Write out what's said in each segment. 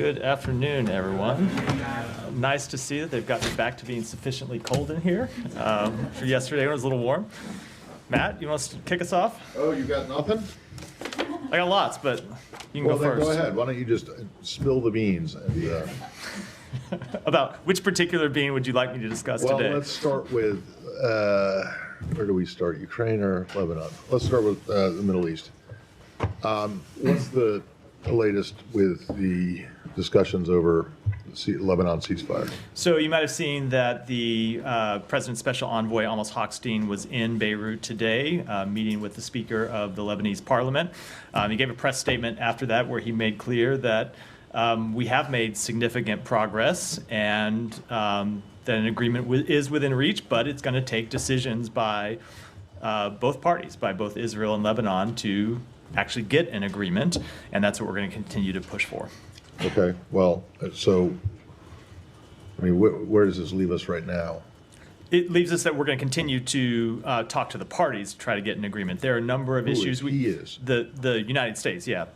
Good afternoon, everyone. Nice to see that they've gotten back to being sufficiently cold in here. For yesterday, it was a little warm. Matt, you want to kick us off? Oh, you got nothing? I got lots, but you can Well, go then first. go ahead. Why don't you just spill the beans? And, About which particular bean would you like me to discuss well, today? let's start with, where do we start? Ukraine or Lebanon? Let's start with the Middle East. What's the latest with the discussions over the Lebanon ceasefire? So you might have seen that the President's Special Envoy, Amos Hochstein, was in Beirut today, meeting with the Speaker of the Lebanese Parliament. He gave a press statement after that where he made clear that we have made significant progress and that an agreement is within reach, but it's going to take decisions by both parties, by both Israel and Lebanon, to actually get an agreement, and that's what we're going to continue to push for. Okay, well, so, I mean, where does this leave us right now? It leaves us that we're going to continue to talk to the parties to try to get an agreement. There are a number of issues. He is? The United States, yeah.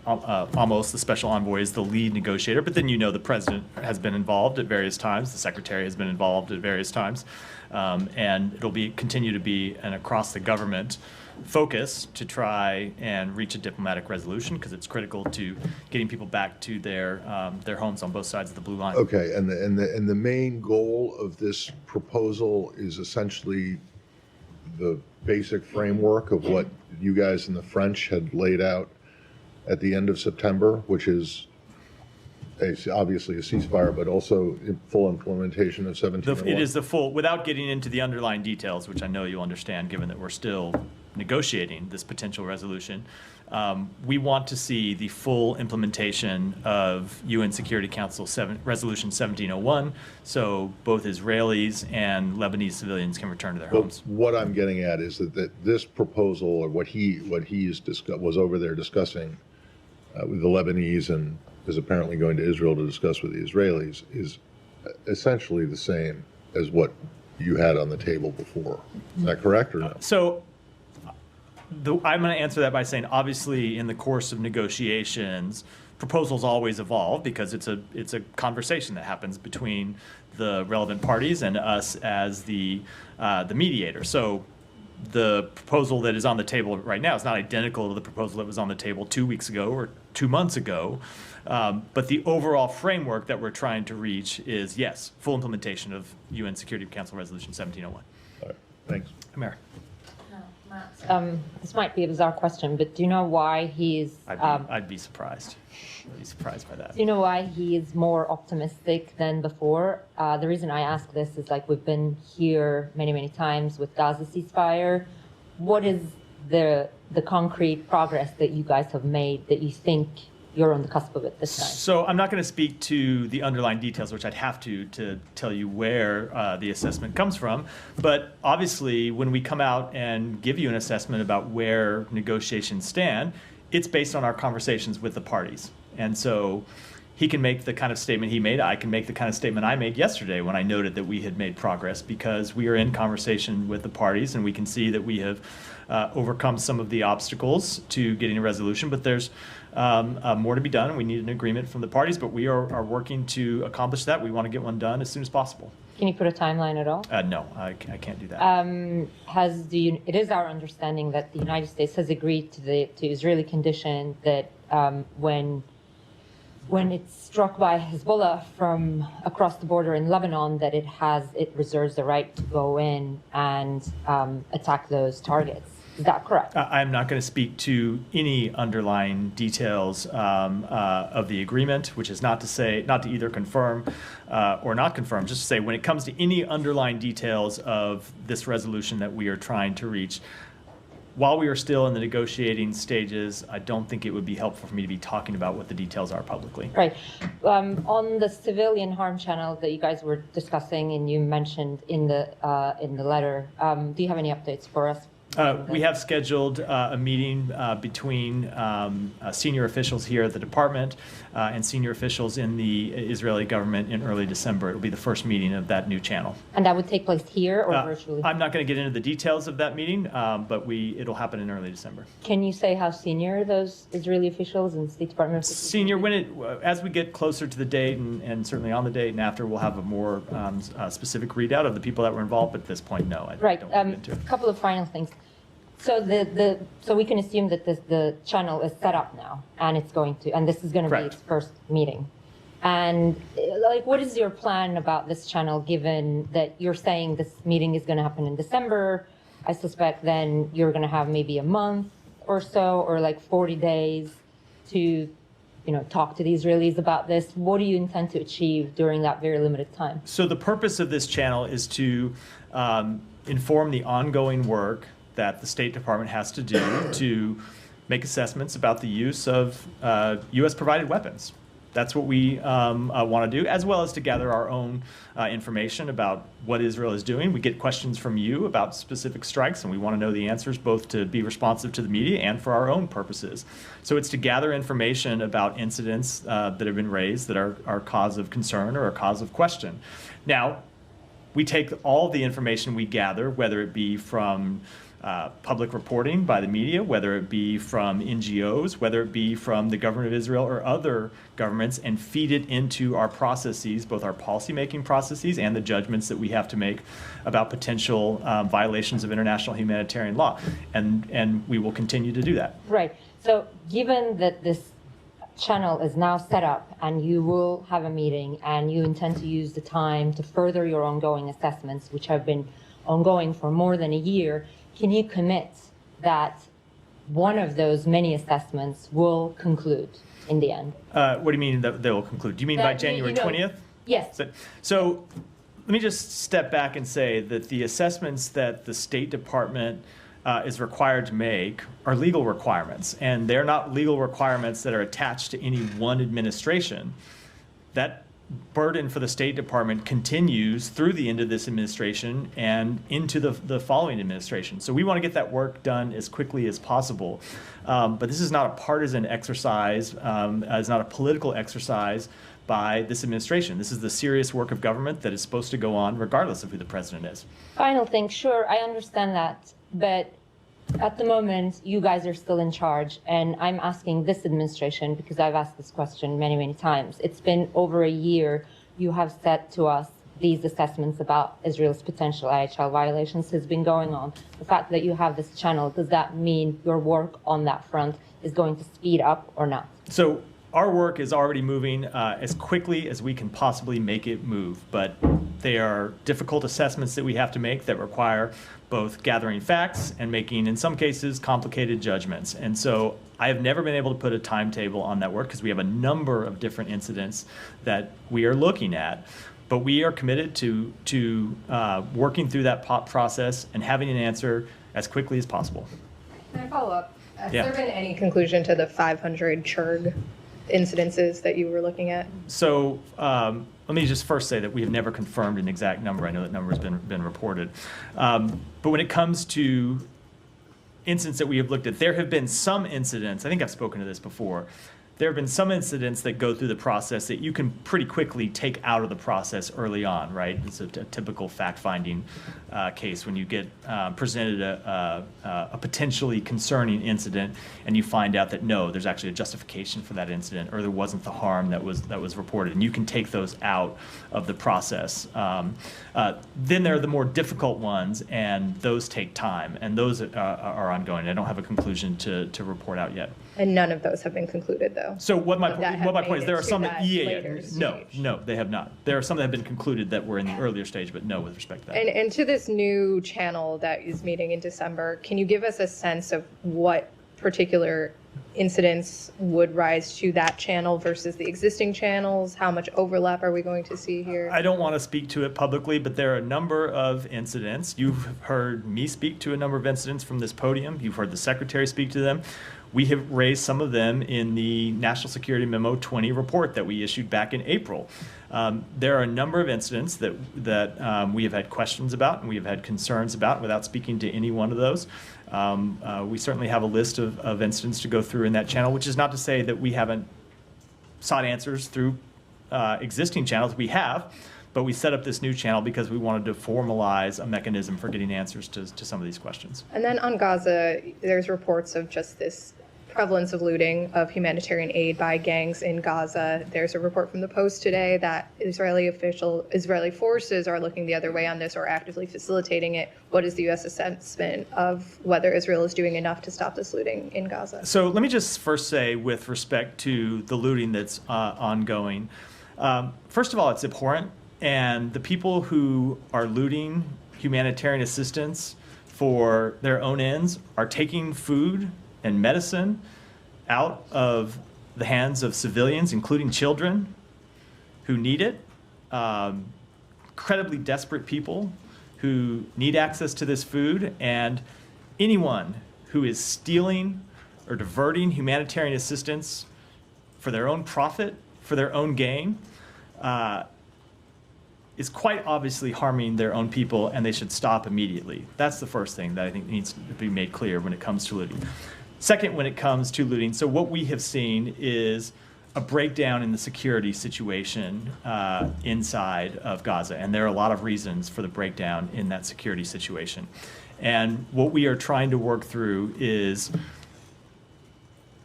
Amos, the special envoy, is the lead negotiator, but then the president has been involved at various times. The secretary has been involved at various times. And it'll continue to be an across the government focus to try and reach a diplomatic resolution, because it's critical to getting people back to their homes on both sides of the blue line. Okay, and the main goal of this proposal is essentially the basic framework of what you guys in the French had laid out at the end of September, which is obviously a ceasefire, but also full implementation of 1701. It is the full, without getting into the underlying details, which I know you'll understand, given that we're still negotiating this potential resolution. We want to see the full implementation of UN Security Council Resolution 1701, so both Israelis and Lebanese civilians can return to their homes. What I'm getting at is that this proposal, or what he was over there discussing with the Lebanese and is apparently going to Israel to discuss with the Israelis, is essentially the same as what you had on the table before. Is that correct or no? So I'm going to answer that by saying, obviously, in the course of negotiations, proposals always evolve, because it's a conversation that happens between the relevant parties and us as the mediator. So the proposal that is on the table right now is not identical to the proposal that was on the table 2 weeks ago or 2 months ago. But the overall framework that we're trying to reach is, yes, full implementation of UN Security Council Resolution 1701. All right, thanks. Mary. This might be a bizarre question, but do you know why he's... I'd be surprised. I'd be surprised by that. Do you know why he is more optimistic than before? The reason I ask this is, we've been here many, many times with Gaza ceasefire. What is the concrete progress that you guys have made that you think you're on the cusp of it this time? So I'm not going to speak to the underlying details, which I'd have to tell you where the assessment comes from. But obviously, when we come out and give you an assessment about where negotiations stand, it's based on our conversations with the parties. And so he can make the kind of statement he made. I can make the kind of statement I made yesterday when I noted that we had made progress, because we are in conversation with the parties and we can see that we have overcome some of the obstacles to getting a resolution. But there's more to be done. We need an agreement from the parties, but we are working to accomplish that. We want to get one done as soon as possible. Can you put a timeline at all? No, I can't do that. It is our understanding that the United States has agreed to the Israeli condition that when it's struck by Hezbollah from across the border in Lebanon, that it reserves the right to go in and attack those targets. Is that correct? I'm not going to speak to any underlying details of the agreement, which is not to either confirm or not confirm, just to say when it comes to any underlying details of this resolution that we are trying to reach, while we are still in the negotiating stages, I don't think it would be helpful for me to be talking about what the details are publicly. Right. On the civilian harm channel that you guys were discussing and you mentioned in the letter, do you have any updates for us We have scheduled a meeting between senior officials here at the department and senior officials in the Israeli government in early December. It'll be the first meeting of that new channel. And that would take place here or virtually? I'm not going to get into the details of that meeting, but it'll happen in early December. Can you say how senior those Israeli officials and State Department officials? Senior, as we get closer to the date and certainly on the date and after, we'll have a more specific readout of the people that were involved. But at this point, no, I right. don't want to get into it. A couple of final things. So so we can assume that the channel is set up now, and this is going to be Correct. its first meeting. And like, what is your plan about this channel, given that you're saying this meeting is going to happen in December? I suspect then you're going to have maybe a month or so, or like 40 days to, talk to the Israelis about this. What do you intend to achieve during that very limited time? So the purpose of this channel is to inform the ongoing work that the State Department has to do to make assessments about the use of U.S.-provided weapons. That's what we want to do, as well as to gather our own information about what Israel is doing. We get questions from you about specific strikes, and we want to know the answers, both to be responsive to the media and for our own purposes. So it's to gather information about incidents that have been raised that are cause of concern or a cause of question. Now, we take all the information we gather, whether it be from public reporting by the media, whether it be from NGOs, whether it be from the government of Israel or other governments, and feed it into our processes, both our policymaking processes and the judgments that we have to make about potential violations of international humanitarian law. And we will continue to do that. Right. So given that this channel is now set up and you will have a meeting and you intend to use the time to further your ongoing assessments, which have been ongoing for more than a year, can you commit that one of those many assessments will conclude in the end? What do you mean that they will conclude? Do you mean by January 20th? Yes. So let me just step back and say that the assessments that the State Department is required to make are legal requirements, and they're not legal requirements that are attached to any one administration. That burden for the State Department continues through the end of this administration and into the following administration. So we want to get that work done as quickly as possible. But this is not a partisan exercise. It's not a political exercise by this administration. This is the serious work of government that is supposed to go on regardless of who the president is. Final thing, sure, I understand that, but at the moment, you guys are still in charge, and I'm asking this administration, because I've asked this question many, many times. It's been over a year. You have said to us these assessments about Israel's potential IHL violations has been going on. The fact that you have this channel, does that mean your work on that front is going to speed up or not? So our work is already moving as quickly as we can possibly make it move, but they are difficult assessments that we have to make that require both gathering facts and making, in some cases, complicated judgments. And so I have never been able to put a timetable on that work because we have a number of different incidents that we are looking at. But we are committed to working through that process and having an answer as quickly as possible. Can I follow up? Has Yeah. there been any conclusion to the 500 CHURG incidences that you were looking at? So let me just first say that we have never confirmed an exact number. I know that number has been reported. But when it comes to incidents that we have looked at, there have been some incidents, I think I've spoken to this before, there have been some incidents that go through the process that you can pretty quickly take out of the process early on, right? It's a typical fact-finding case when you get presented a potentially concerning incident and you find out that no, there's actually a justification for that incident, or there wasn't the harm that was reported, and you can take those out of the process. Then there are the more difficult ones, and those take time, and those are ongoing. I don't have a conclusion to report out yet. And none of those have been concluded, though. So what my That have point is, there are made it some to that that later no, stage. they have not. There are some that have been concluded that were in the earlier stage, but no, with respect to that. And to this new channel that is meeting in December, can you give us a sense of what particular incidents would rise to that channel versus the existing channels? How much overlap are we going to see here? I don't want to speak to it publicly, but there are a number of incidents. You've heard me speak to a number of incidents from this podium. You've heard the secretary speak to them. We have raised some of them in the National Security Memo 20 report that we issued back in April. There are a number of incidents that we have had questions about and we have had concerns about. Without speaking to any one of those, we certainly have a list of incidents to go through in that channel, which is not to say that we haven't sought answers through existing channels. We have, but we set up this new channel because we wanted to formalize a mechanism for getting answers to some of these questions. And then on Gaza, there's reports of just this prevalence of looting of humanitarian aid by gangs in Gaza. There's a report from the Post today that Israeli forces are looking the other way on this or actively facilitating it. What is the U.S. assessment of whether Israel is doing enough to stop this looting in Gaza? So let me just first say, with respect to the looting that's ongoing, first of all, it's abhorrent, and the people who are looting humanitarian assistance for their own ends are taking food and medicine out of the hands of civilians, including children who need it, incredibly desperate people who need access to this food, and anyone who is stealing or diverting humanitarian assistance for their own profit, for their own gain, is quite obviously harming their own people, and they should stop immediately. That's the first thing that I think needs to be made clear when it comes to looting. Second, when it comes to looting, so what we have seen is a breakdown in the security situation inside of Gaza, and there are a lot of reasons for the breakdown in that security situation. And what we are trying to work through is,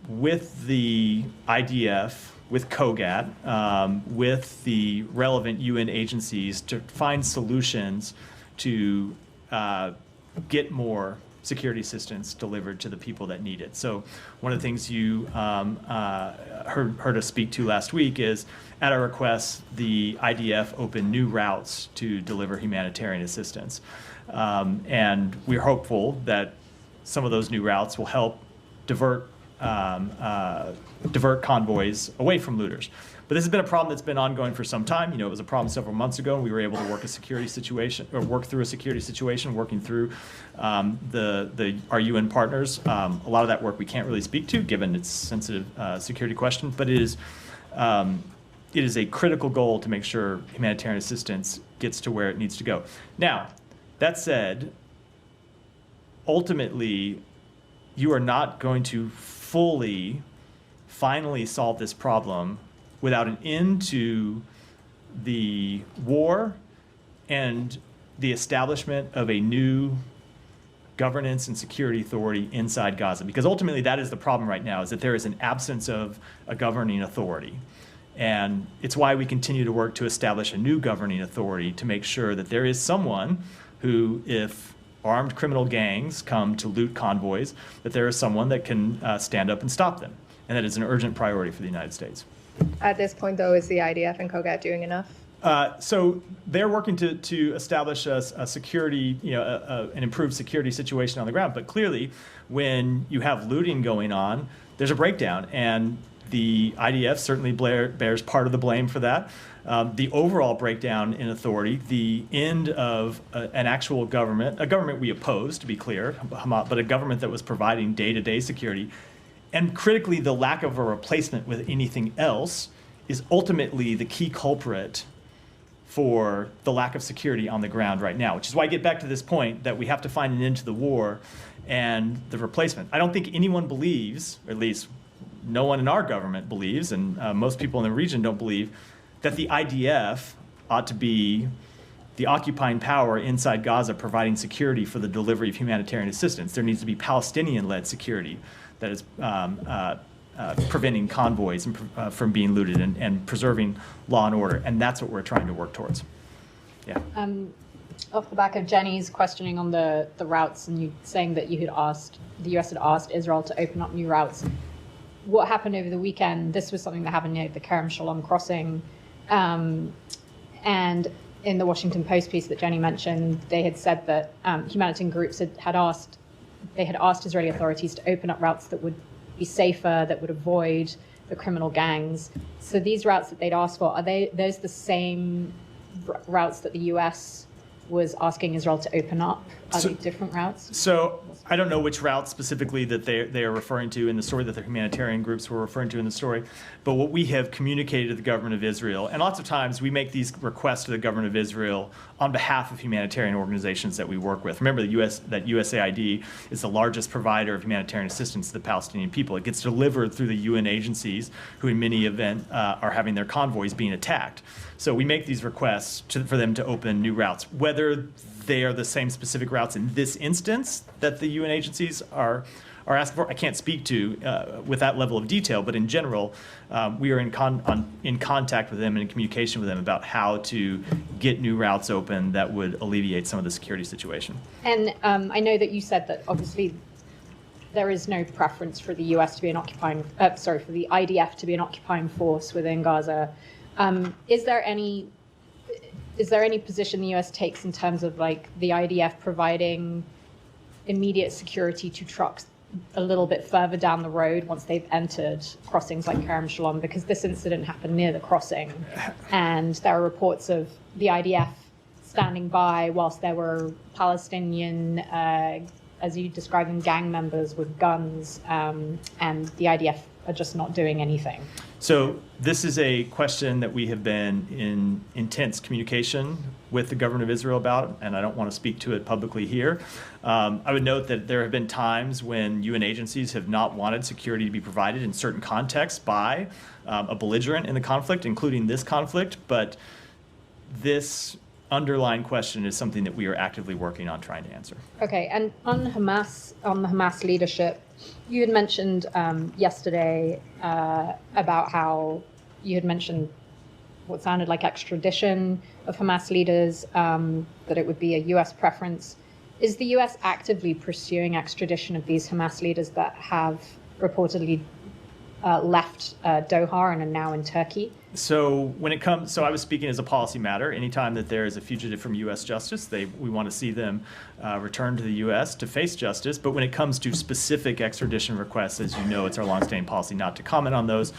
with the IDF, with COGAT, with the relevant UN agencies, to find solutions to get more security assistance delivered to the people that need it. So one of the things you heard us speak to last week is, at our request, the IDF opened new routes to deliver humanitarian assistance. And we're hopeful that some of those new routes will help divert convoys away from looters. But this has been a problem that's been ongoing for some time. You know, it was a problem several months ago, and we were able to work through a security situation, working through our UN partners. A lot of that work we can't really speak to, given its sensitive security question. But it is a critical goal to make sure humanitarian assistance gets to where it needs to go. Now, that said, ultimately, you are not going to finally solve this problem without an end to the war and the establishment of a new governance and security authority inside Gaza. Because ultimately that is the problem right now, is that there is an absence of a governing authority. And it's why we continue to work to establish a new governing authority, to make sure that there is someone who, if armed criminal gangs come to loot convoys, that there is someone that can stand up and stop them. And that is an urgent priority for the United States. At this point, though, is the IDF and COGAT doing enough? So they're working to establish a security, an improved security situation on the ground. But clearly, when you have looting going on, there's a breakdown, and the IDF certainly bears part of the blame for that. The overall breakdown in authority, the end of an actual government, a government we oppose, to be clear, but a government that was providing day-to-day security, and critically, the lack of a replacement with anything else, is ultimately the key culprit for the lack of security on the ground right now, which is why I get back to this point that we have to find an end to the war and the replacement. I don't think anyone believes, or at least no one in our government believes, and most people in the region don't believe, that the IDF ought to be the occupying power inside Gaza, providing security for the delivery of humanitarian assistance. There needs to be Palestinian-led security that is preventing convoys from being looted and preserving law and order. And that's what we're trying to work towards. Yeah. Off the back of Jenny's questioning on the routes, and you saying that the US had asked Israel to open up new routes. What happened over the weekend? This was something that happened near the Kerem Shalom crossing. And in the Washington Post piece that Jenny mentioned, they had said that humanitarian groups had asked Israeli authorities to open up routes that would be safer, that would avoid the criminal gangs. So these routes that they'd asked for, are those the same routes that the US was asking Israel to open up? Are they different routes? So I don't know which route specifically that they are referring to in the story, that the humanitarian groups were referring to in the story, but what we have communicated to the government of Israel, and lots of times we make these requests to the government of Israel on behalf of humanitarian organizations that we work with. Remember, that USAID is the largest provider of humanitarian assistance to the Palestinian people. It gets delivered through the UN agencies, who in many events are having their convoys being attacked. So we make these requests for them to open new routes. Whether they are the same specific routes in this instance that the UN agencies are asking for, I can't speak to with that level of detail, but in general, we are in contact with them and in communication with them about how to get new routes open that would alleviate some of the security situation. And I know that you said that obviously there is no preference for the US to be an occupying, for the IDF to be an occupying force within Gaza. Is there any position the US takes in terms of like the IDF providing immediate security to trucks a little bit further down the road once they've entered crossings like Kerem Shalom? Because this incident happened near the crossing, and there are reports of the IDF standing by whilst there were Palestinian, as you describe them, gang members with guns, and the IDF are just not doing anything. So this is a question that we have been in intense communication with the government of Israel about, and I don't want to speak to it publicly here. I would note that there have been times when UN agencies have not wanted security to be provided in certain contexts by a belligerent in the conflict, including this conflict, but this underlying question is something that we are actively working on trying to answer. Okay, and on the Hamas leadership, you had mentioned yesterday about how you had mentioned what sounded like extradition of Hamas leaders, that it would be a US preference. Is the US actively pursuing extradition of these Hamas leaders that have reportedly left Doha and are now in Turkey? So I was speaking as a policy matter. Anytime that there is a fugitive from U.S. justice, we want to see them return to the U.S. to face justice. But when it comes to specific extradition requests, as you know, it's our longstanding policy not to comment on those.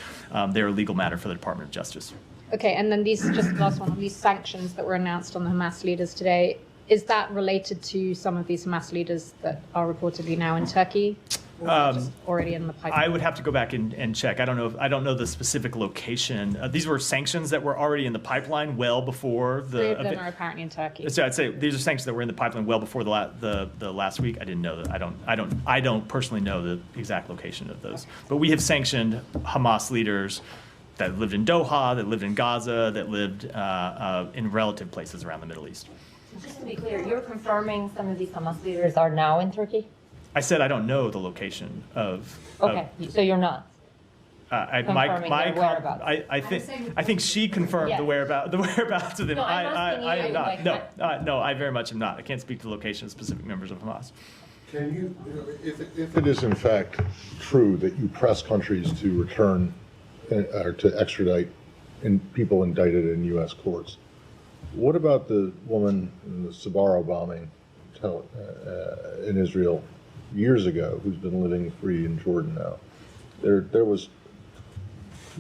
They're a legal matter for the Department of Justice. Okay, and then just the last one, these sanctions that were announced on the Hamas leaders today, is that related to some of these Hamas leaders that are reportedly now in Turkey? Just already in the pipeline? I would have to go back and check. I don't know the specific location. These were sanctions that were already in the pipeline well before the. Three of them are apparently in Turkey. So I'd say these are sanctions that were in the pipeline well before the last week. I didn't know that. I don't personally know the exact location of those. But we have sanctioned Hamas leaders that lived in Doha, that lived in Gaza, that lived in relative places around the Middle East. Just to be clear, you're confirming some of these Hamas leaders are now in Turkey? I said I don't know the location of. Okay, so you're not. Confirming their whereabouts. I'm I think she confirmed Yes. the whereabouts of them. No, I'm asking I you, am not. like, No, I very much am not. I can't speak to the location of specific members of Hamas. Can you, if it is in fact true that you press countries to return or to extradite people indicted in U.S. courts, what about the woman in the Sbarro bombing in Israel years ago, who's been living free in Jordan now? There was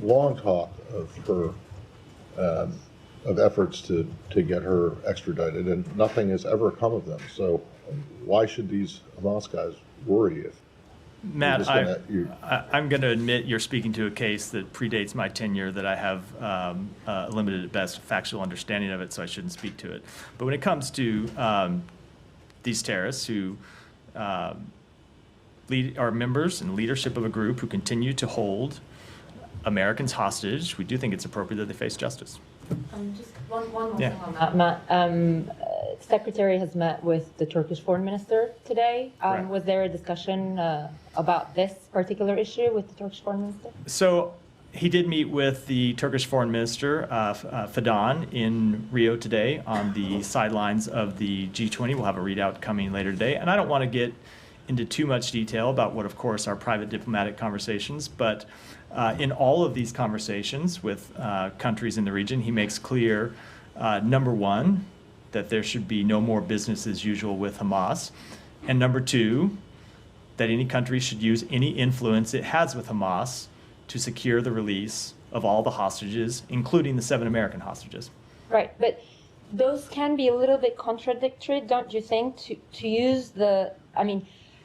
long talk of her of efforts to get her extradited, and nothing has ever come of them. So why should these Hamas guys worry if Matt, I'm going to admit you're speaking to a case that predates my tenure, that I have a limited at best factual understanding of it, so I shouldn't speak to it. But when it comes to these terrorists who are members and leadership of a group who continue to hold Americans hostage, we do think it's appropriate that they face justice. Just one more Yeah. thing on that, Matt. Secretary has met with the Turkish foreign minister today. Correct. Was there a discussion about this particular issue with the Turkish foreign minister? So he did meet with the Turkish foreign minister, Fidan, in Rio today on the sidelines of the G20. We'll have a readout coming later today. And I don't want to get into too much detail about what, of course, are private diplomatic conversations, but in all of these conversations with countries in the region, he makes clear, number one, that there should be no more business as usual with Hamas, and number two, that any country should use any influence it has with Hamas to secure the release of all the hostages, including the 7 American hostages. Right, but those can be a little bit contradictory, don't you think, to use the, I mean,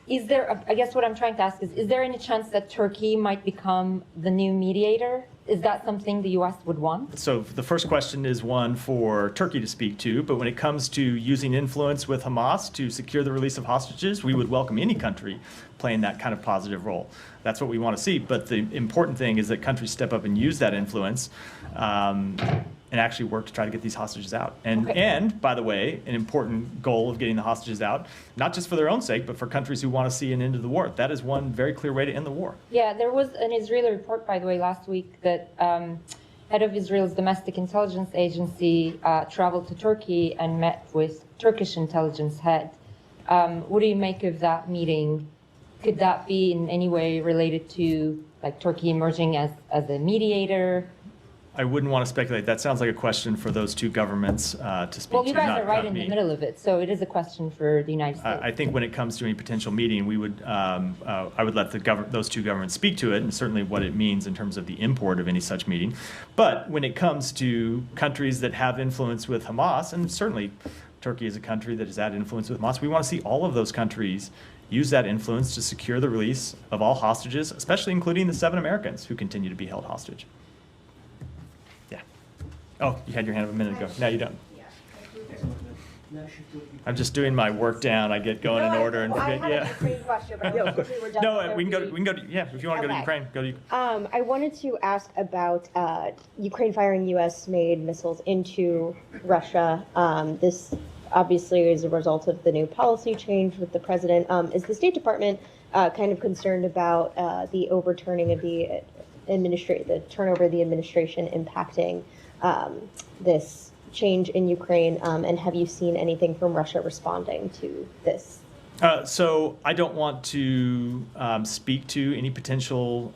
Is there, I guess what I'm trying to ask is there any chance that Turkey might become the new mediator? Is that something the U.S. would want? So the first question is one for Turkey to speak to, but when it comes to using influence with Hamas to secure the release of hostages, we would welcome any country playing that kind of positive role. That's what we want to see. But the important thing is that countries step up and use that influence and actually work to try to get these hostages out. And by the way, an important goal of getting the hostages out, not just for their own sake, but for countries who want to see an end to the war. That is one very clear way to end the war. Yeah, there was an Israeli report, by the way, last week that head of Israel's domestic intelligence agency traveled to Turkey and met with Turkish intelligence head. What do you make of that meeting? Could that be in any way related to like Turkey emerging as a mediator? I wouldn't want to speculate. That sounds like a question for those two governments to speak to. Well, you guys not, are right not in me. the middle of it, so it is a question for the United States. I think when it comes to any potential meeting, we would I would let those two governments speak to it, and certainly what it means in terms of the import of any such meeting. But when it comes to countries that have influence with Hamas, and certainly Turkey is a country that has had influence with Hamas, we want to see all of those countries use that influence to secure the release of all hostages, especially including the 7 Americans who continue to be held hostage. Yeah. Oh, you had your hand up a minute ago. Now you don't. I'm just doing my work down. I get going in order and forget. Yeah. No, we can go. Yeah, if you want to go to Ukraine, go to. I wanted to ask about Ukraine firing U.S.-made missiles into Russia. This obviously is a result of the new policy change with the president. Is the State Department kind of concerned about the overturning of the turnover of the administration impacting this change in Ukraine? And have you seen anything from Russia responding to this? So I don't want to speak to any potential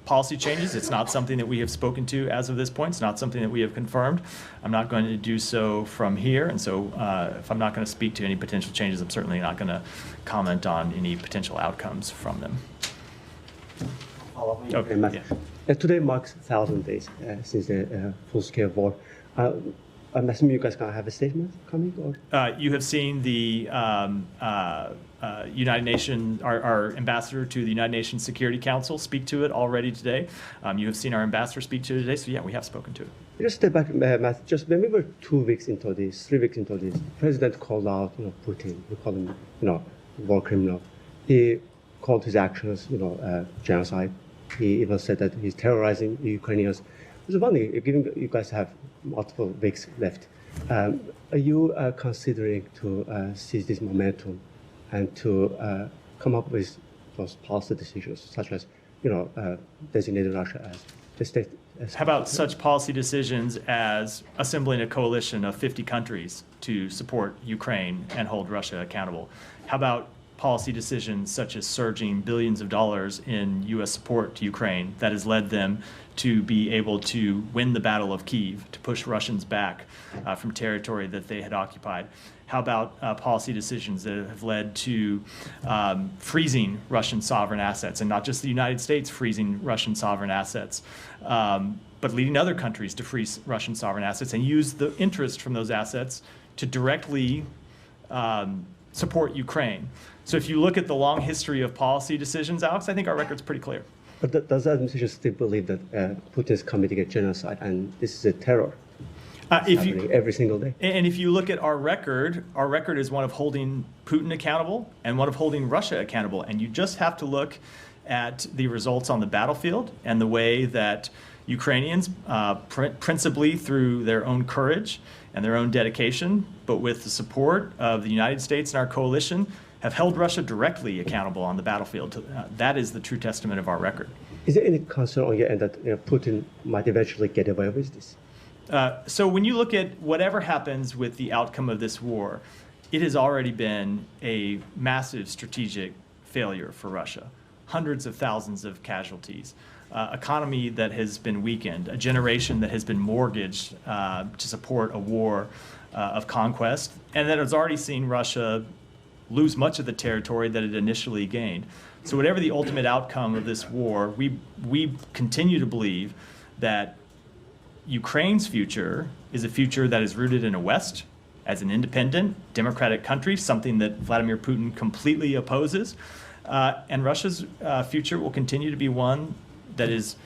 policy changes. It's not something that we have spoken to as of this point. It's not something that we have confirmed. I'm not going to do so from here. And so if I'm not going to speak to any potential changes, I'm certainly not going to comment on any potential outcomes from them. Okay, today marks 1,000 days since the full-scale war. I'm assuming you guys gonna have a statement coming, or? You have seen the United Nations, our ambassador to the United Nations Security Council speak to it already today. You have seen our ambassador speak to it today, so yeah, we have spoken to it. Just step back, Matt. Just when we were 3 weeks into this, the president called out, Putin. We call him, war criminal. He called his actions, genocide. He even said that he's terrorizing the Ukrainians. I was wondering, given you guys have multiple weeks left, are you considering to seize this momentum and to come up with those policy decisions, such as, designating Russia as the state? How about such policy decisions as assembling a coalition of 50 countries to support Ukraine and hold Russia accountable? How about policy decisions such as surging billions of dollars in U.S. support to Ukraine that has led them to be able to win the Battle of Kyiv, to push Russians back from territory that they had occupied? How about policy decisions that have led to freezing Russian sovereign assets, and not just the United States freezing Russian sovereign assets, but leading other countries to freeze Russian sovereign assets and use the interest from those assets to directly support Ukraine? So if you look at the long history of policy decisions, Alex, I think our record's pretty clear. But does the administration still believe that Putin is committing a genocide and this is a terror? Every single day. And if you look at our record is one of holding Putin accountable and one of holding Russia accountable. And you just have to look at the results on the battlefield and the way that Ukrainians, principally through their own courage and their own dedication, but with the support of the United States and our coalition, have held Russia directly accountable on the battlefield. That is the true testament of our record. Is there any concern on your end that Putin might eventually get away with this? So when you look at whatever happens with the outcome of this war, it has already been a massive strategic failure for Russia. Hundreds of thousands of casualties, economy that has been weakened, a generation that has been mortgaged to support a war of conquest, and that has already seen Russia lose much of the territory that it initially gained. So whatever the ultimate outcome of this war, we continue to believe that Ukraine's future is a future that is rooted in a West as an independent, democratic country, something that Vladimir Putin completely opposes. And Russia's future will continue to be one that is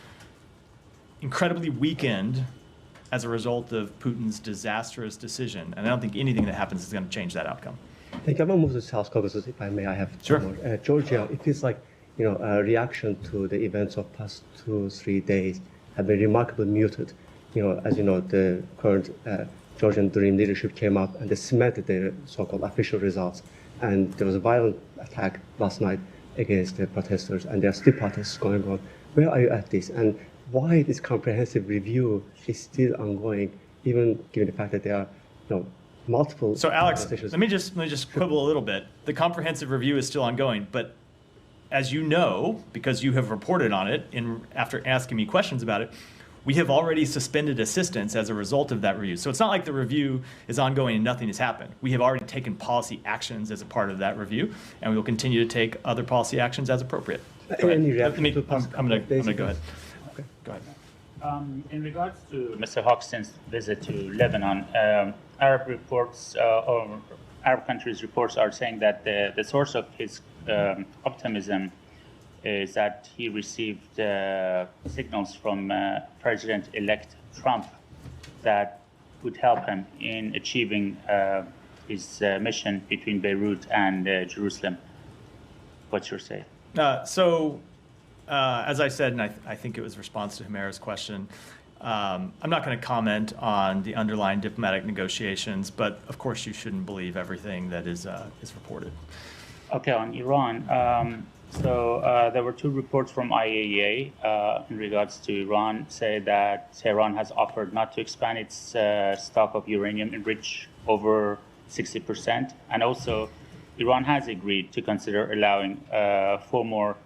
incredibly weakened as a result of Putin's disastrous decision. And I don't think anything that happens is going to change that outcome. Thank you. I'm going to move to South Caucasus, if I may. I have Sure. more. Georgia, it feels like, a reaction to the events of past 2-3 days have been remarkably muted. As you know, the current Georgian Dream leadership came up and they cemented their so-called official results. And there was a violent attack last night against the protesters, and there are still protests going on. Where are you at this? And why this comprehensive review is still ongoing, even given the fact that there are multiple. So Alex, organizations? let me just quibble a little bit. The comprehensive review is still ongoing, but as you know, because you have reported on it after asking me questions about it, we have already suspended assistance as a result of that review. So it's not like the review is ongoing and nothing has happened. We have already taken policy actions as a part of that review, and we will continue to take other policy actions as appropriate. Go ahead. Any reaction to I'm going to go ahead. Okay. Go ahead. In regards to Mr. Hoxton's visit to Lebanon, Arab reports or Arab countries' reports are saying that the source of his optimism is that he received signals from President-elect Trump that would help him in achieving his mission between Beirut and Jerusalem. What's your say? As I said, and I think it was a response to Humera's question, I'm not going to comment on the underlying diplomatic negotiations, but of course you shouldn't believe everything that is reported. Okay, on Iran. There were 2 reports from IAEA in regards to Iran, say that Tehran has offered not to expand its stock of uranium enriched over 60%. And also, Iran has agreed to consider allowing 4 more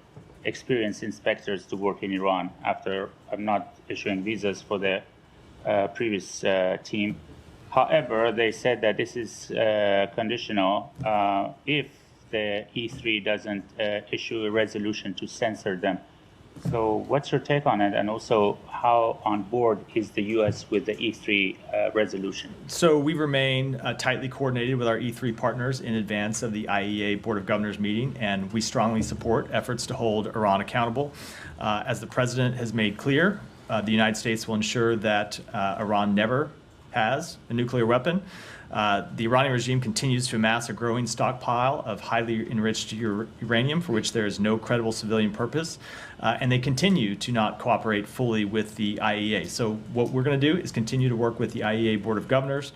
experienced inspectors to work in Iran after not issuing visas for the previous team. However, they said that this is conditional if the E3 doesn't issue a resolution to censor them. So what's your take on it? And also, how on board is the U.S. with the E3 resolution? So we remain tightly coordinated with our E3 partners in advance of the IAEA Board of Governors meeting, and we strongly support efforts to hold Iran accountable. As the President has made clear, the United States will ensure that Iran never has a nuclear weapon. The Iranian regime continues to amass a growing stockpile of highly enriched uranium for which there is no credible civilian purpose, and they continue to not cooperate fully with the IAEA. So what we're going to do is continue to work with the IAEA Board of Governors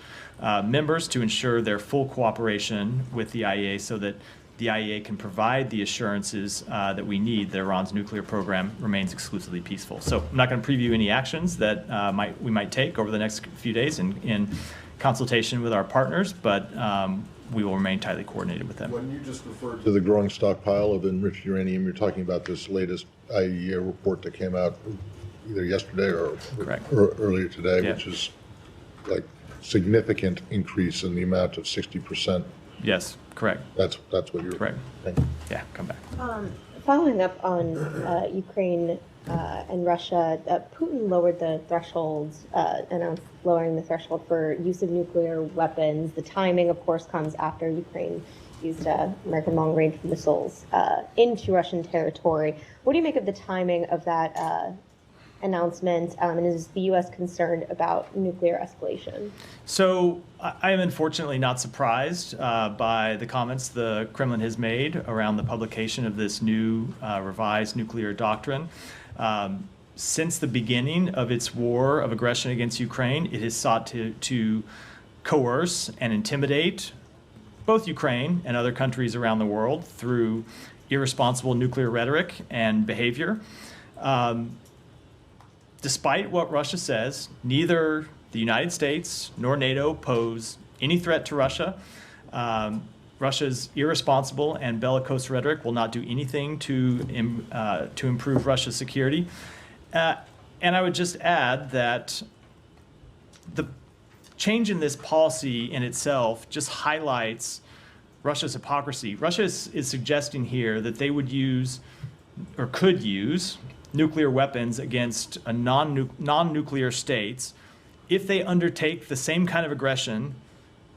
members to ensure their full cooperation with the IAEA so that the IAEA can provide the assurances that we need that Iran's nuclear program remains exclusively peaceful. So I'm not going to preview any actions that we might take over the next few days in consultation with our partners, but we will remain tightly coordinated with them. When you just referred to the growing stockpile of enriched uranium, you're talking about this latest IAEA report that came out either yesterday or earlier today, Yeah. which is like significant increase in the amount of 60%. Yes, correct. That's what you're Correct. saying. Yeah, come back. Following up on Ukraine and Russia, Putin lowered the thresholds, announced lowering the threshold for use of nuclear weapons. The timing, of course, comes after Ukraine used American long-range missiles into Russian territory. What do you make of the timing of that announcement, and is the U.S. concerned about nuclear escalation? So I am unfortunately not surprised by the comments the Kremlin has made around the publication of this new revised nuclear doctrine. Since the beginning of its war of aggression against Ukraine, it has sought to coerce and intimidate both Ukraine and other countries around the world through irresponsible nuclear rhetoric and behavior. Despite what Russia says, neither the United States nor NATO pose any threat to Russia. Russia's irresponsible and bellicose rhetoric will not do anything to improve Russia's security. And I would just add that the change in this policy in itself just highlights Russia's hypocrisy. Russia is suggesting here that they would use or could use nuclear weapons against a non-nuclear states if they undertake the same kind of aggression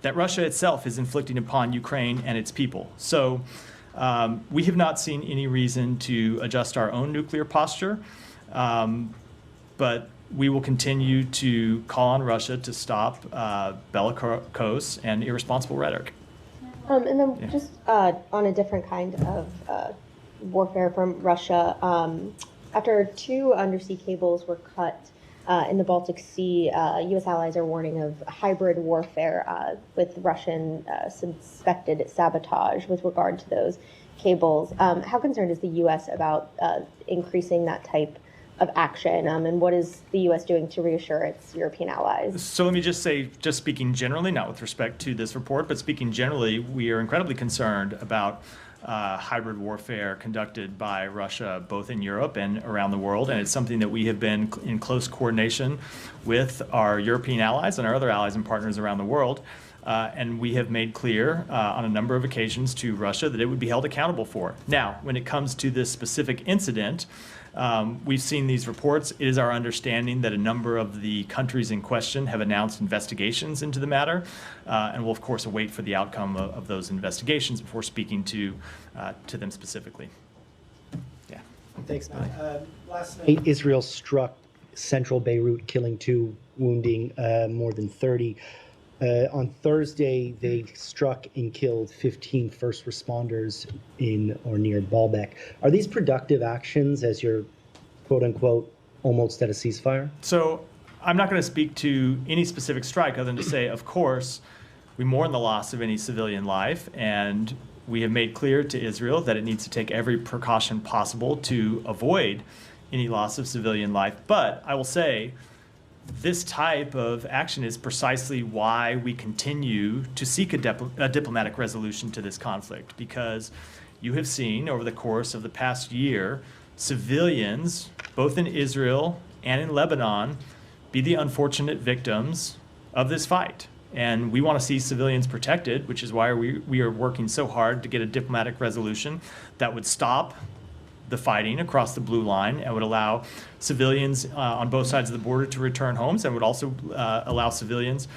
that Russia itself is inflicting upon Ukraine and its people. So we have not seen any reason to adjust our own nuclear posture, but we will continue to call on Russia to stop bellicose and irresponsible rhetoric. And then just on a different kind of warfare from Russia, after 2 undersea cables were cut in the Baltic Sea, U.S. allies are warning of hybrid warfare with Russian suspected sabotage with regard to those cables. How concerned is the U.S. about increasing that type of action, and what is the U.S. doing to reassure its European allies? So let me just say, just speaking generally, not with respect to this report, but speaking generally, we are incredibly concerned about hybrid warfare conducted by Russia, both in Europe and around the world. And it's something that we have been in close coordination with our European allies and our other allies and partners around the world. And we have made clear on a number of occasions to Russia that it would be held accountable for. Now, when it comes to this specific incident, we've seen these reports. It is our understanding that a number of the countries in question have announced investigations into the matter, and we'll of course await for the outcome of those investigations before speaking to them specifically. Yeah. Thanks, Matt. Last night, Israel struck central Beirut, killing 2, wounding more than 30. On Thursday, they struck and killed 15 first responders in or near Baalbek. Are these productive actions as you're, quote unquote, almost at a ceasefire? So I'm not going to speak to any specific strike other than to say, of course, we mourn the loss of any civilian life, and we have made clear to Israel that it needs to take every precaution possible to avoid any loss of civilian life. But I will say, this type of action is precisely why we continue to seek a diplomatic resolution to this conflict, because you have seen over the course of the past year, civilians, both in Israel and in Lebanon, be the unfortunate victims of this fight. And we want to see civilians protected, which is why we are working so hard to get a diplomatic resolution that would stop the fighting across the blue line and would allow civilians on both sides of the border to return homes, and would also allow civilians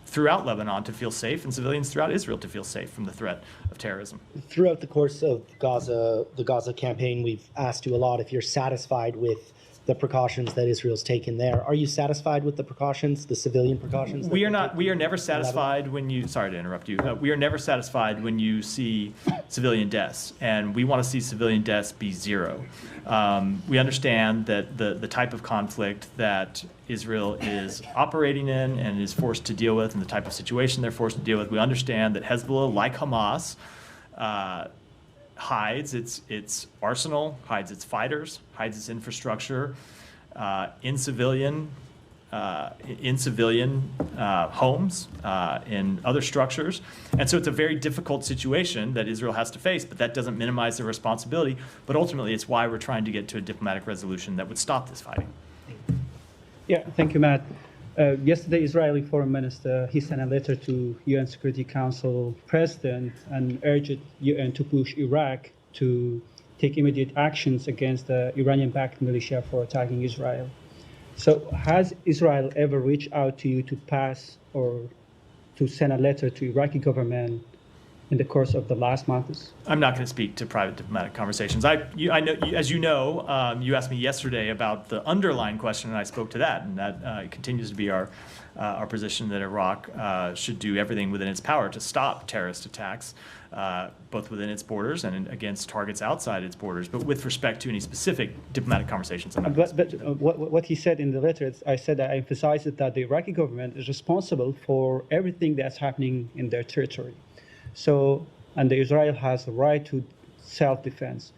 throughout Lebanon to feel safe and civilians throughout Israel to feel safe from the threat of terrorism. Throughout the course of the Gaza campaign, we've asked you a lot if you're satisfied with the precautions that Israel's taken there. Are you satisfied with the precautions, the civilian precautions? We are not. We are never satisfied when you. Sorry to interrupt you. We are never satisfied when you see civilian deaths, and we want to see civilian deaths be 0. We understand that the type of conflict that Israel is operating in and is forced to deal with, and the type of situation they're forced to deal with. We understand that Hezbollah, like Hamas, hides its arsenal, hides its fighters, hides its infrastructure in civilian homes, in other structures. And so it's a very difficult situation that Israel has to face, but that doesn't minimize their responsibility. But ultimately, it's why we're trying to get to a diplomatic resolution that would stop this fighting. Yeah, thank you, Matt. Yesterday, Israeli Foreign Minister, he sent a letter to UN Security Council President and urged UN to push Iraq to take immediate actions against the Iranian-backed militia for attacking Israel. So has Israel ever reached out to you to pass or to send a letter to Iraqi government in the course of the last months? I'm not going to speak to private diplomatic conversations. I know, as you know, you asked me yesterday about the underlying question, and I spoke to that, and that continues to be our position that Iraq should do everything within its power to stop terrorist attacks, both within its borders and against targets outside its borders. But with respect to any specific diplomatic conversations, I'm not going to speak to them. What he said in the letter, I emphasized that the Iraqi government is responsible for everything that's happening in their territory. So, and Israel has the right to self-defense.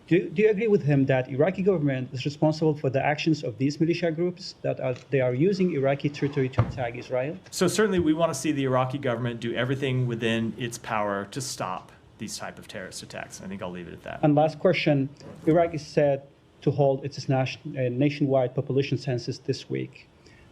Do you agree with him that Iraqi government is responsible for the actions of these militia groups that they are using Iraqi territory to attack Israel? So certainly we want to see the Iraqi government do everything within its power to stop these type of terrorist attacks. I think I'll leave it at that. And last question, Iraq is set to hold its nationwide population census this week.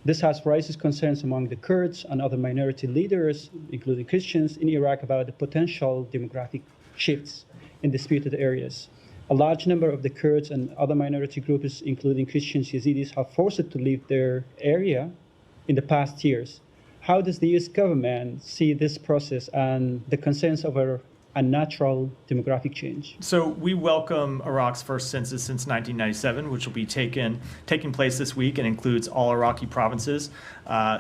This has raised concerns among the Kurds and other minority leaders, including Christians in Iraq, about the potential demographic shifts in disputed areas. A large number of the Kurds and other minority groups, including Christians, Yazidis, have forced to leave their area in the past years. how does the U.S. government see this process and the concerns over a natural demographic change? So we welcome Iraq's first census since 1997, which will be taking place this week and includes all Iraqi provinces.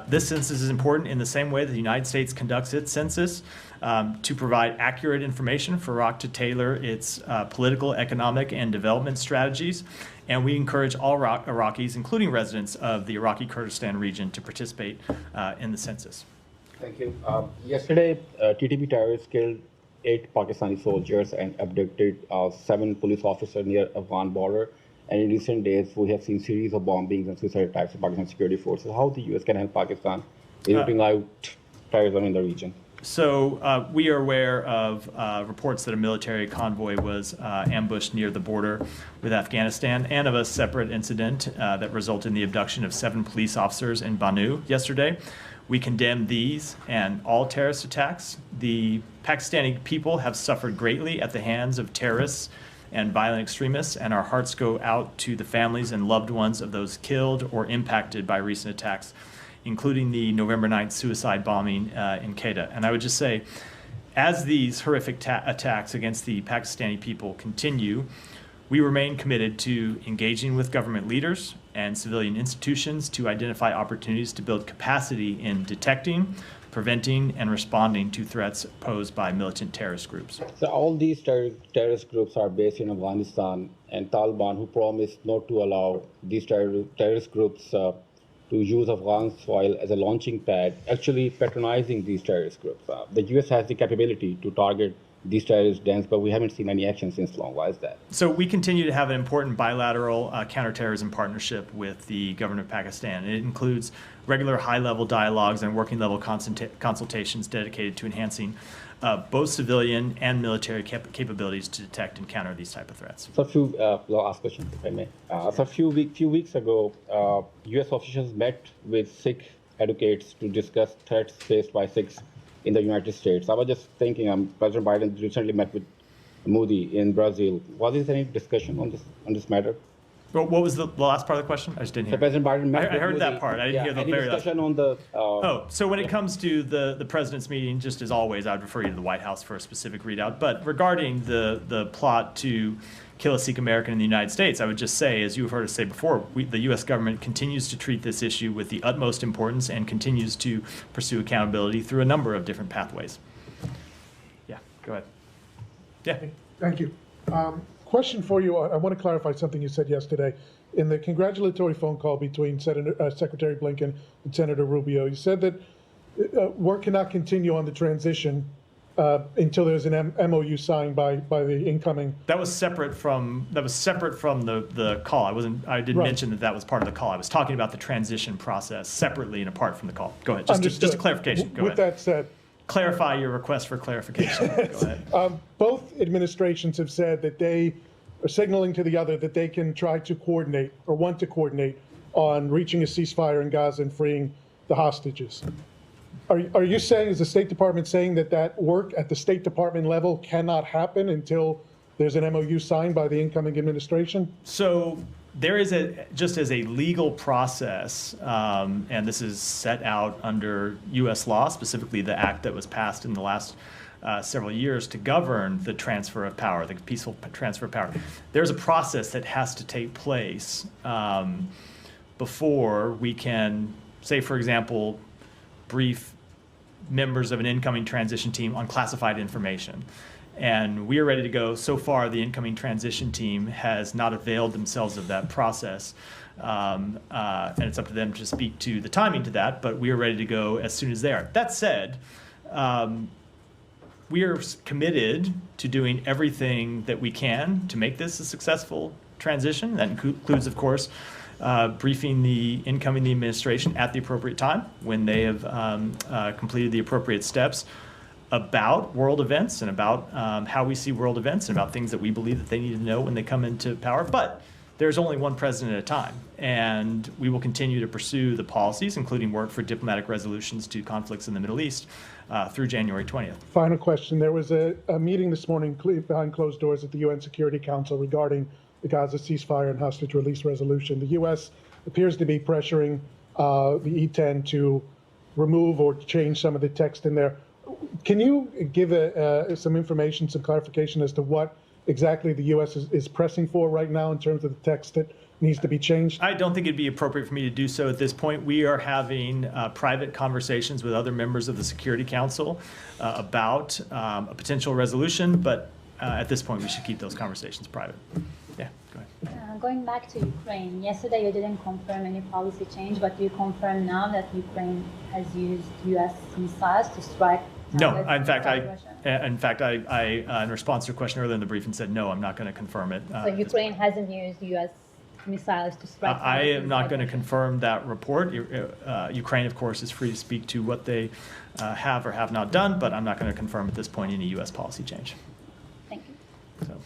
This census is important in the same way that the United States conducts its census to provide accurate information for Iraq to tailor its political, economic, and development strategies. And we encourage all Iraqis, including residents of the Iraqi Kurdistan region, to participate in the census. Thank you. Yesterday, TTP terrorists killed 8 Pakistani soldiers and abducted 7 police officers near Afghan border. And in recent days, we have seen series of bombings and suicide attacks of Pakistan security forces. How the U.S. can help Pakistan in rooting out terrorism in the region? So we are aware of reports that a military convoy was ambushed near the border with Afghanistan, and of a separate incident that resulted in the abduction of 7 police officers in Banu yesterday. We condemn these and all terrorist attacks. The Pakistani people have suffered greatly at the hands of terrorists and violent extremists, and our hearts go out to the families and loved ones of those killed or impacted by recent attacks, including the November 9th suicide bombing in Quetta. And I would just say, as these horrific attacks against the Pakistani people continue, we remain committed to engaging with government leaders and civilian institutions to identify opportunities to build capacity in detecting, preventing, and responding to threats posed by militant terrorist groups. So all these terrorist groups are based in Afghanistan, and Taliban, who promised not to allow these terrorist groups to use Afghan soil as a launching pad, actually patronizing these terrorist groups. The U.S. has the capability to target these terrorist dens, but we haven't seen any action since long. Why is that? So we continue to have an important bilateral counterterrorism partnership with the government of Pakistan. It includes regular high-level dialogues and working-level consultations dedicated to enhancing both civilian and military capabilities to detect and counter these type of threats. So last question, if I may. So a few weeks ago, U.S. officials met with Sikh advocates to discuss threats faced by Sikhs in the United States. I was just thinking, President Biden recently met with Modi in Brazil. Was there any discussion on this matter? Well, what was the last part of the question? I just didn't hear. So President Biden met I heard with that Modi. part. I didn't hear the any very last. discussion on the. So when it comes to the president's meeting, just as always, I would refer you to the White House for a specific readout. But regarding the plot to kill a Sikh American in the United States, I would just say, as you've heard us say before, the U.S. government continues to treat this issue with the utmost importance and continues to pursue accountability through a number of different pathways. Yeah, go ahead. Yeah. Thank you. Question for you. I want to clarify something you said yesterday. In the congratulatory phone call between Secretary Blinken and Senator Rubio, you said that work cannot continue on the transition until there's an MOU signed by the incoming. That was separate from the call. I didn't mention that was part of the call. I was talking about the transition process separately and apart from the call. Go ahead. Just a clarification. Go ahead. With that said, clarify your request for clarification. Go ahead. Both administrations have said that they are signaling to the other that they can try to coordinate or want to coordinate on reaching a ceasefire in Gaza and freeing the hostages. Are you saying, is the State Department saying that work at the State Department level cannot happen until there's an MOU signed by the incoming administration? So there is just as a legal process, and this is set out under U.S. law, specifically the act that was passed in the last several years to govern the transfer of power, the peaceful transfer of power. There's a process that has to take place before we can, say, for example, brief members of an incoming transition team on classified information. And we are ready to go. So far, the incoming transition team has not availed themselves of that process. And it's up to them to speak to the timing to that, but we are ready to go as soon as they are. That said, we are committed to doing everything that we can to make this a successful transition. That includes, of course, briefing the incoming administration at the appropriate time when they have completed the appropriate steps about world events and about how we see world events and about things that we believe that they need to know when they come into power. But there's only one president at a time, and we will continue to pursue the policies, including work for diplomatic resolutions to conflicts in the Middle East through January 20th. Final question. There was a meeting this morning behind closed doors at the UN Security Council regarding the Gaza ceasefire and hostage release resolution. The U.S. appears to be pressuring the E-10 to remove or change some of the text in there. Can you give some information, some clarification as to what exactly the U.S. is pressing for right now in terms of the text that needs to be changed? I don't think it'd be appropriate for me to do so at this point. We are having private conversations with other members of the Security Council about a potential resolution, but at this point, we should keep those conversations private. Yeah, go ahead. Going back to Ukraine, yesterday you didn't confirm any policy change, but you confirm now that Ukraine has used U.S. missiles to strike. No, in fact, in response to a question earlier in the briefing, said no, I'm not going to confirm it. So Ukraine hasn't used U.S. missiles to strike. I am not going to confirm that report. Ukraine, of course, is free to speak to what they have or have not done, but I'm not going to confirm at this point any U.S. policy change. Thank you. So.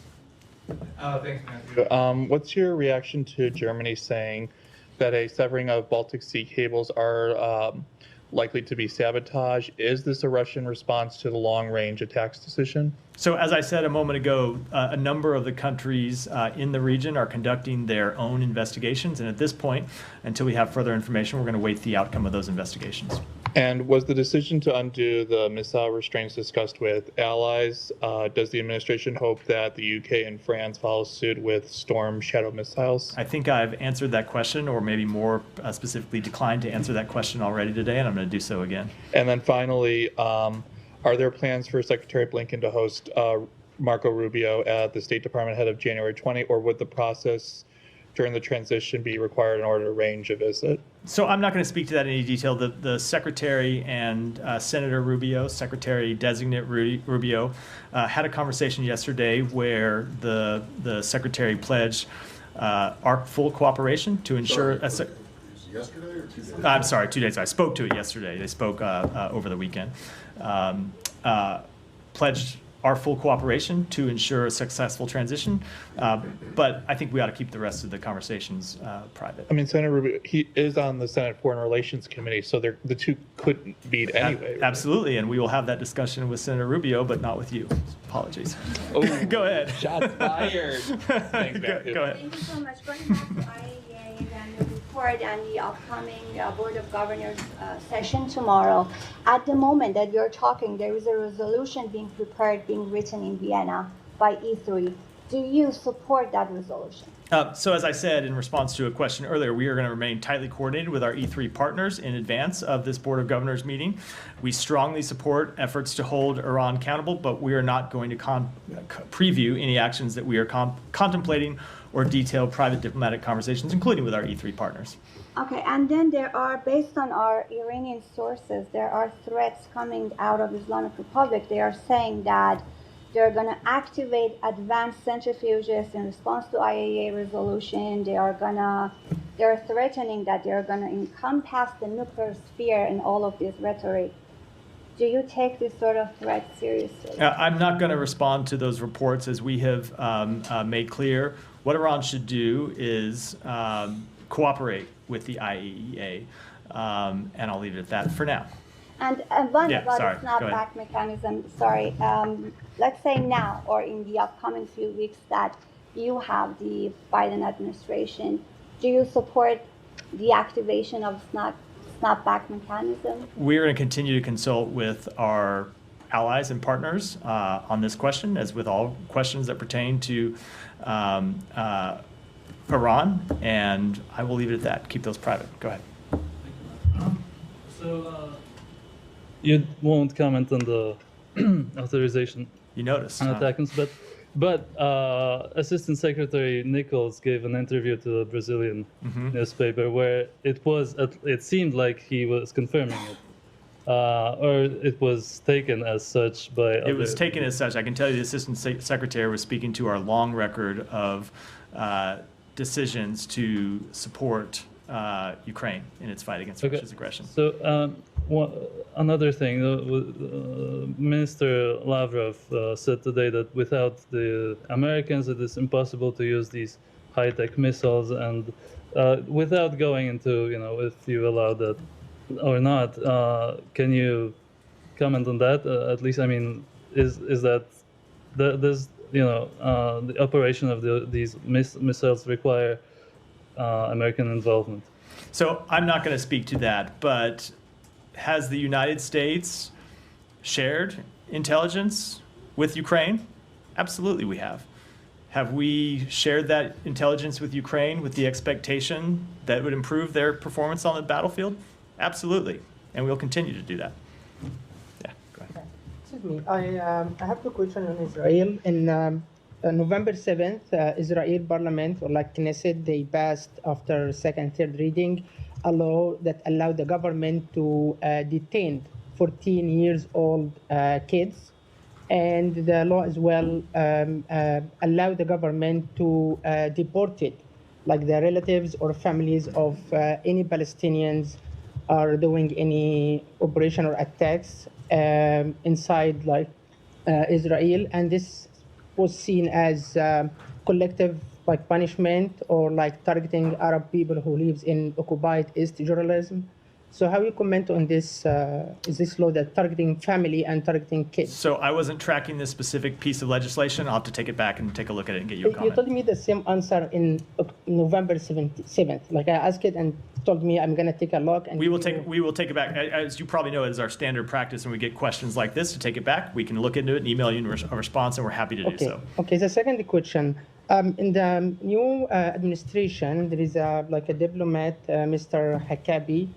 Thanks, Matthew. What's your reaction to Germany saying that a severing of Baltic Sea cables are likely to be sabotage? Is this a Russian response to the long-range attacks decision? So as I said a moment ago, a number of the countries in the region are conducting their own investigations. And at this point, until we have further information, we're going to wait the outcome of those investigations. And was the decision to undo the missile restraints discussed with allies? Does the administration hope that the UK and France follow suit with Storm Shadow missiles? I think I've answered that question, or maybe more specifically declined to answer that question already today, and I'm going to do so again. And then finally, are there plans for Secretary Blinken to host Marco Rubio at the State Department ahead of January 20, or would the process during the transition be required in order to arrange a visit? So I'm not going to speak to that in any detail. The Secretary and Senator Rubio, Secretary-designate Rubio, had a conversation yesterday where the Secretary pledged our full cooperation to ensure... Yesterday or 2 days? I'm sorry, 2 days. I spoke to it yesterday. They spoke over the weekend. Pledged our full cooperation to ensure a successful transition, but I think we ought to keep the rest of the conversations private. I mean, Senator Rubio, he is on the Senate Foreign Relations Committee, so the two couldn't meet anyway. Right? Absolutely, and we will have that discussion with Senator Rubio, but not with you. Apologies. Oh, go ahead. Shots fired. Thanks, Matthew. Go ahead. Thank you so much. Going back to IAEA and the report and the upcoming Board of Governors session tomorrow, at the moment that you're talking, there is a resolution being prepared, being written in Vienna by E3. Do you support that resolution? So as I said in response to a question earlier, we are going to remain tightly coordinated with our E3 partners in advance of this Board of Governors meeting. We strongly support efforts to hold Iran accountable, but we are not going to preview any actions that we are contemplating or detail private diplomatic conversations, including with our E3 partners. Okay, and then there are, based on our Iranian sources, there are threats coming out of Islamic Republic. They are saying that they're going to activate advanced centrifuges in response to IAEA resolution. They're threatening that they're going to encompass the nuclear sphere in all of this rhetoric. Do you take this sort of threat seriously? I'm not going to respond to those reports. As we have made clear, what Iran should do is cooperate with the IAEA, and I'll leave it at that for now. And one about the snapback mechanism, let's say now or in the upcoming few weeks that you have the Biden administration, do you support the activation of snapback mechanism? We're going to continue to consult with our allies and partners on this question, as with all questions that pertain to Iran, and I will leave it at that. Keep those private. Go ahead. So you won't comment on the authorization. You noticed. On attacks, but Assistant Secretary Nichols gave an interview to the Brazilian newspaper where it seemed like he was confirming it. Or it was taken as such by It was taken as such. I can tell you the Assistant Secretary was speaking to our long record of decisions to support Ukraine in its fight against Russia's aggression. So another thing, Minister Lavrov said today that without the Americans it is impossible to use these high-tech missiles, and without going into, if you allow that or not, can you comment on that? At least, I mean, is that does the operation of these missiles require American involvement? So I'm not going to speak to that, but has the United States shared intelligence with Ukraine? Absolutely we have. Have we shared that intelligence with Ukraine with the expectation that it would improve their performance on the battlefield? Absolutely. And we'll continue to do that. Yeah, go ahead. Excuse me. I have a question on Israel. In November 7th, Israel Parliament, or like Knesset, they passed after second, third reading a law that allowed the government to detain 14 years old kids. And the law as well allowed the government to deport it, like the relatives or families of any Palestinians are doing any operation or attacks inside like Israel. And this was seen as collective like punishment or like targeting Arab people who lives in occupied East Jerusalem. So how you comment on this? Is this law that targeting family and targeting kids? So I wasn't tracking this specific piece of legislation. I'll have to take it back and take a look at it and get you a comment. You told me the same answer in November 7th. Like I asked it and told me I'm going to take a look. And we will take it back. As you probably know, it is our standard practice when we get questions like this to take it back. We can look into it and email you a response, and we're happy to do so. Okay. The second question. In the new administration, there is like a diplomat, Mr. Hakabi.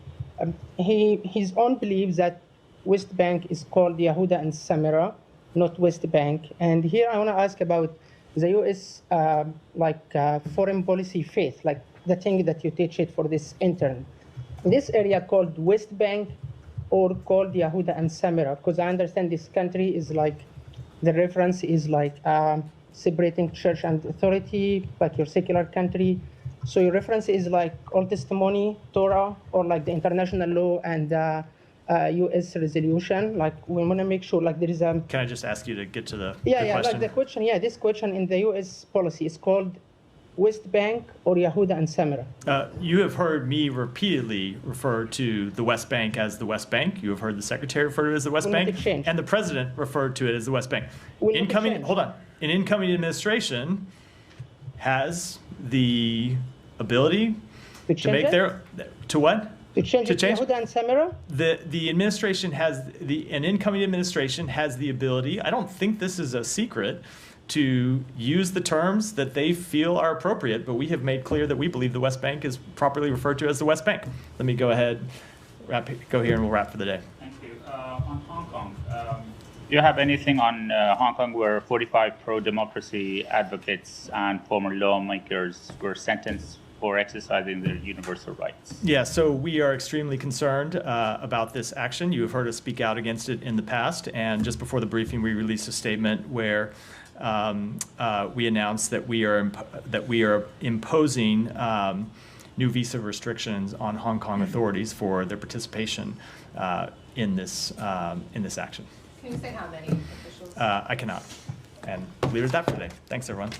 His own believes that West Bank is called Yehuda and Samara, not West Bank. And here I want to ask about the U.S. Foreign policy faith, like the thing that you teach it for this intern. This area called West Bank or called Yehuda and Samara, because I understand this country is like, the reference is like separating church and authority, like your secular country. So your reference is like Old Testimony, Torah, or like the international law and U.S. resolution. Like we want to make sure like there is a. Can I just ask you to get to the question? Like the question. Yeah, this question in the U.S. policy is called West Bank or Yehuda and Samara. You have heard me repeatedly refer to the West Bank as the West Bank. You have heard the Secretary refer to it as the West Bank, and the President referred to it as the West Bank. An incoming administration has the ability to make their to change Yehuda and Samara? The administration has an incoming administration has the ability. I don't think this is a secret to use the terms that they feel are appropriate, but we have made clear that we believe the West Bank is properly referred to as the West Bank. Let me go ahead, go here, and we'll wrap for the day. Thank you. On Hong Kong, do you have anything on Hong Kong where 45 pro-democracy advocates and former lawmakers were sentenced for exercising their universal rights? Yeah, so we are extremely concerned about this action. You have heard us speak out against it in the past, and just before the briefing, we released a statement where we announced that we are imposing new visa restrictions on Hong Kong authorities for their participation in this action. Can you say how many officials? I cannot. And leave it at that for today. Thanks, everyone.